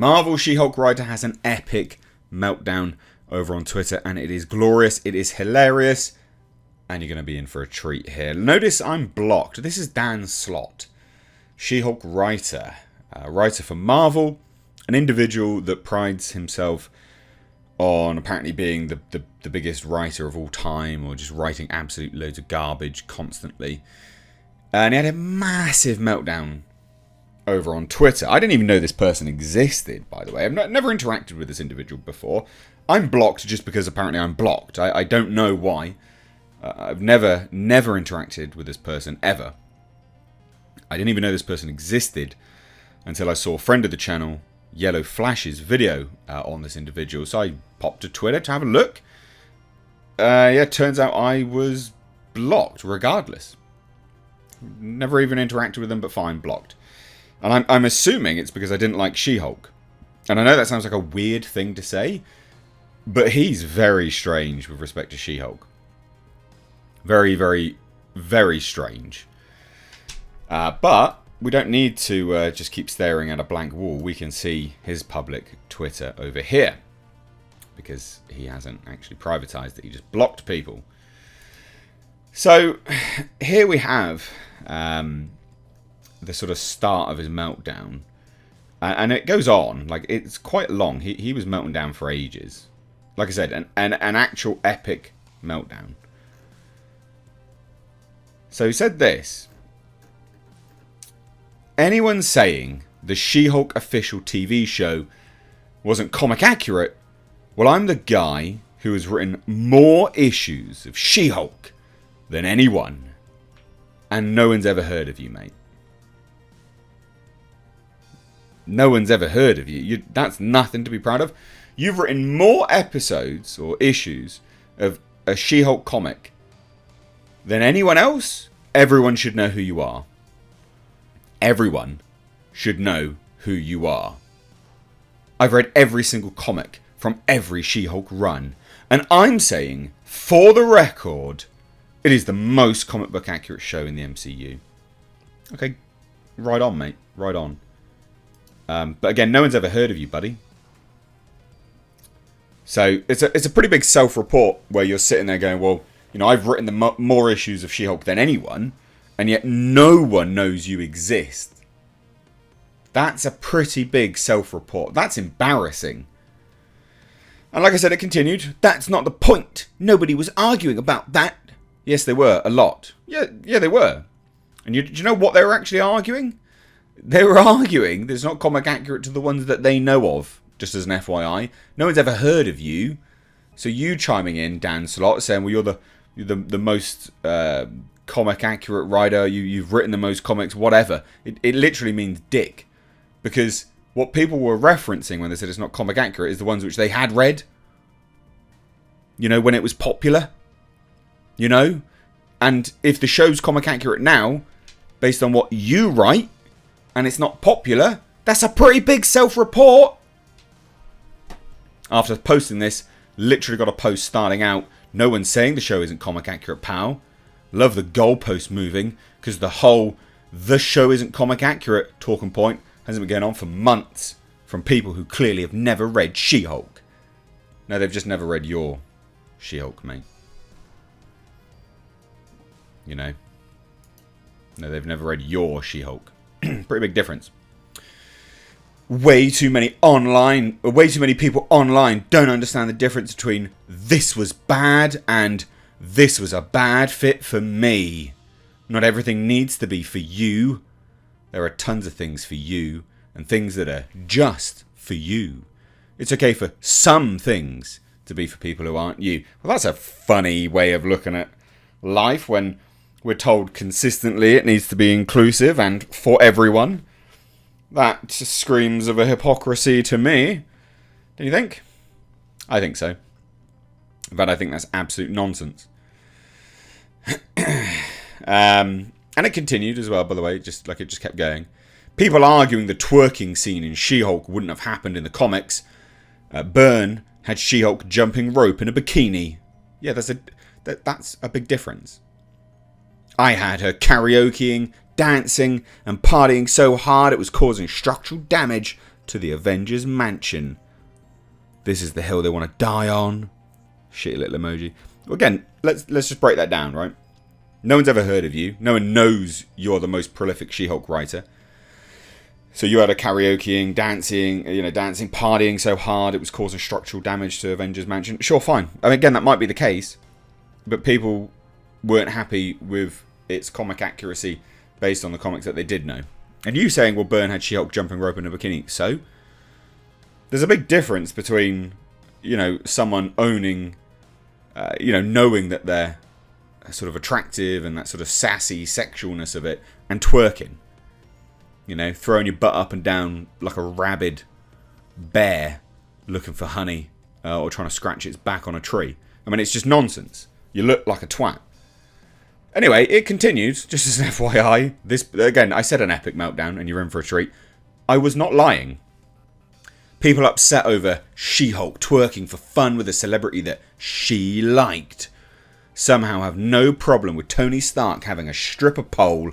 Marvel She-Hulk writer has an epic meltdown over on Twitter, and it is glorious, it is hilarious, and you're going to be in for a treat here. Notice I'm blocked. This is Dan Slott, She-Hulk writer, writer for Marvel, an individual that prides himself on apparently being the biggest writer of all time, or just writing absolute loads of garbage constantly. And he had a massive meltdown over on Twitter. I didn't even know this person existed, by the way. I've never interacted with this individual before. I'm blocked just because apparently I'm blocked. I don't know why. I've never interacted with this person, ever. I didn't even know this person existed until I saw a friend of the channel, Yellow Flash's video on this individual. So I popped to Twitter to have a look. Yeah, turns out I was blocked regardless. Never even interacted with them, but fine, blocked. And I'm assuming it's because I didn't like She-Hulk. And I know that sounds like a weird thing to say, but he's very strange with respect to She-Hulk. Very, very, very strange. But we don't need to just keep staring at a blank wall. We can see his public Twitter over here, because he hasn't actually privatized it. He just blocked people. So here we have the sort of start of his meltdown. And it goes on. Like, it's quite long. He was melting down for ages. Like I said, an actual epic meltdown. So he said this. Anyone saying the She-Hulk official TV show wasn't comic accurate, well, I'm the guy who has written more issues of She-Hulk than anyone. And no one's ever heard of you, mate. No one's ever heard of you. That's nothing to be proud of. You've written more episodes or issues of a She-Hulk comic than anyone else. Everyone should know who you are. Everyone should know who you are. I've read every single comic from every She-Hulk run, and I'm saying, for the record, it is the most comic book accurate show in the MCU. Okay, right on, mate. Right on. But again, no one's ever heard of you, buddy. So it's a pretty big self-report where you're sitting there going, well, you know, I've written more issues of She-Hulk than anyone, and yet no one knows you exist. That's a pretty big self-report. That's embarrassing. And like I said, it continued. That's not the point. Nobody was arguing about that. Yes, they were. A lot. Yeah, they were. And do you know what they were actually arguing? They were arguing that it's not comic accurate to the ones that they know of. Just as an FYI. No one's ever heard of you. So you chiming in, Dan Slott, saying, well, you're the most comic accurate writer. You've written the most comics, whatever. It literally means dick. Because what people were referencing when they said it's not comic accurate is the ones which they had read. You know, when it was popular. You know? And if the show's comic accurate now, based on what you write, and it's not popular, that's a pretty big self-report. After posting this, literally got a post starting out. No one's saying the show isn't comic accurate, pal. Love the goalpost moving, because the show isn't comic accurate talking point hasn't been going on for months from people who clearly have never read She-Hulk. No, they've just never read your She-Hulk, mate. You know? No, they've never read your She-Hulk. Pretty big difference. Way too many people online don't understand the difference between this was bad and this was a bad fit for me. Not everything needs to be for you. There are tons of things for you and things that are just for you. It's okay for some things to be for people who aren't you. Well, that's a funny way of looking at life when we're told consistently it needs to be inclusive and for everyone. That screams of a hypocrisy to me. Do you think? I think so. But I think that's absolute nonsense. And it continued as well, by the way, it just kept going. People arguing the twerking scene in She-Hulk wouldn't have happened in the comics. Byrne had She-Hulk jumping rope in a bikini. Yeah, that's a big difference. I had her karaokeing, dancing, and partying so hard it was causing structural damage to the Avengers Mansion. This is the hill they want to die on. Shitty little emoji. Again, let's just break that down, right? No one's ever heard of you. No one knows you're the most prolific She-Hulk writer. So you had a karaokeing, dancing, partying so hard it was causing structural damage to Avengers Mansion. Sure, fine. I mean, again, that might be the case, but people weren't happy with its comic accuracy based on the comics that they did know. And you saying, well, Byrne had She-Hulk jumping rope in a bikini. So there's a big difference between, someone owning, knowing that they're sort of attractive and that sort of sassy sexualness of it, and twerking. Throwing your butt up and down like a rabid bear looking for honey, or trying to scratch its back on a tree. I mean, it's just nonsense. You look like a twat. Anyway, it continued, just as an FYI. This, again, I said an epic meltdown, and you're in for a treat. I was not lying. People upset over She-Hulk twerking for fun with a celebrity that she liked somehow have no problem with Tony Stark having a stripper pole.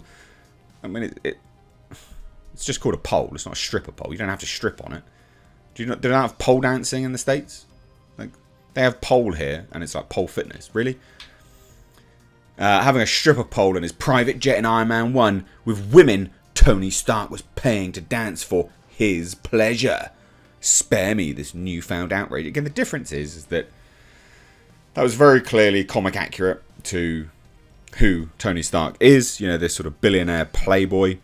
I mean, it's just called a pole. It's not a stripper pole. You don't have to strip on it. Do they not have pole dancing in the States? Like, they have pole here, and it's like pole fitness. Really? Having a stripper pole in his private jet in Iron Man 1 with women Tony Stark was paying to dance for his pleasure. Spare me this newfound outrage. Again, the difference is that was very clearly comic accurate to who Tony Stark is. This sort of billionaire playboy.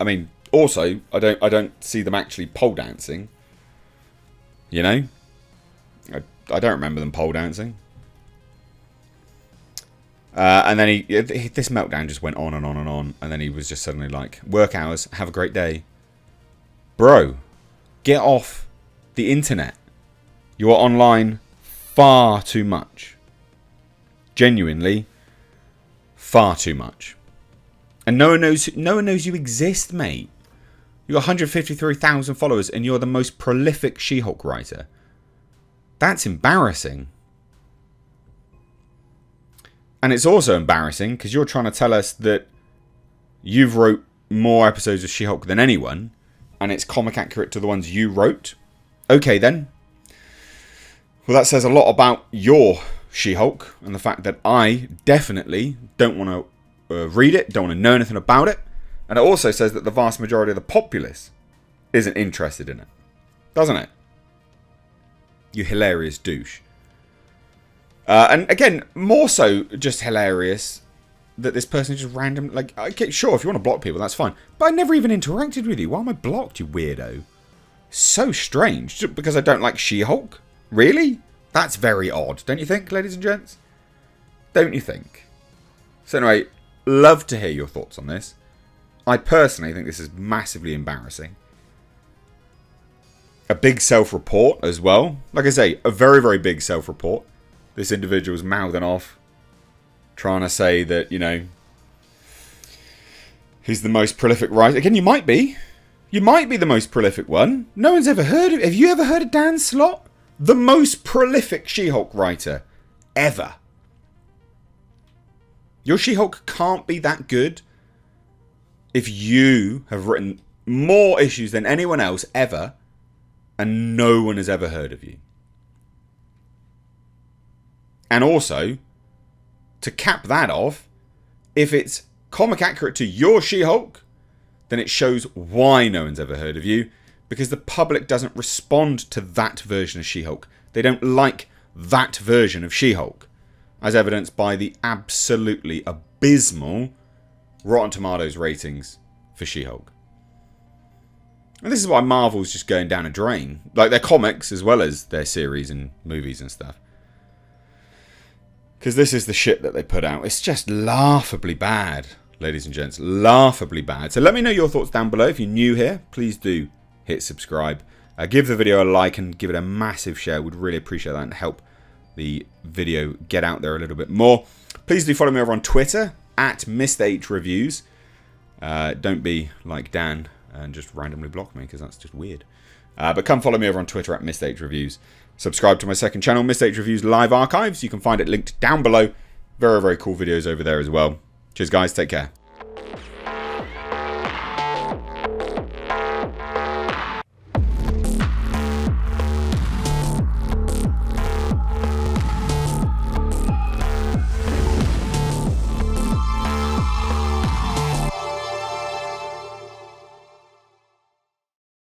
I mean, also, I don't see them actually pole dancing. I don't remember them pole dancing. And then this meltdown just went on and on and on. And then he was just suddenly like, work hours, have a great day. Bro, get off the internet. You are online far too much. Genuinely, far too much. And no one knows you exist, mate. You got 153,000 followers and you're the most prolific She-Hulk writer. That's embarrassing. And it's also embarrassing because you're trying to tell us that you've wrote more episodes of She-Hulk than anyone, and it's comic accurate to the ones you wrote. Okay, then. Well, that says a lot about your She-Hulk and the fact that I definitely don't want to read it, don't want to know anything about it. And it also says that the vast majority of the populace isn't interested in it. Doesn't it? You hilarious douche. And again, more so just hilarious that this person just random, like, okay, sure, if you want to block people, that's fine. But I never even interacted with you. Why am I blocked, you weirdo? So strange. Just because I don't like She-Hulk? Really? That's very odd, don't you think, ladies and gents? Don't you think? So anyway, love to hear your thoughts on this. I personally think this is massively embarrassing. A big self-report as well. Like I say, a very, very big self-report. This individual's mouthing off, trying to say that, he's the most prolific writer. Again, you might be. You might be the most prolific one. No one's ever heard of it. Have you ever heard of Dan Slott? The most prolific She-Hulk writer ever. Your She-Hulk can't be that good if you have written more issues than anyone else ever and no one has ever heard of you. And also, to cap that off, if it's comic accurate to your She-Hulk, then it shows why no one's ever heard of you. Because the public doesn't respond to that version of She-Hulk. They don't like that version of She-Hulk. As evidenced by the absolutely abysmal Rotten Tomatoes ratings for She-Hulk. And this is why Marvel's just going down a drain. Like their comics as well as their series and movies and stuff. Because this is the shit that they put out. It's just laughably bad, ladies and gents. Laughably bad. So let me know your thoughts down below. If you're new here, please do hit subscribe. Give the video a like and give it a massive share. Would really appreciate that and help the video get out there a little bit more. Please do follow me over on Twitter at MrHReviews. Don't be like Dan and just randomly block me because that's just weird. But come follow me over on Twitter at MrHReviews. Subscribe to my second channel, MrHReviews Live Archives. You can find it linked down below. Very, very cool videos over there as well. Cheers, guys. Take care.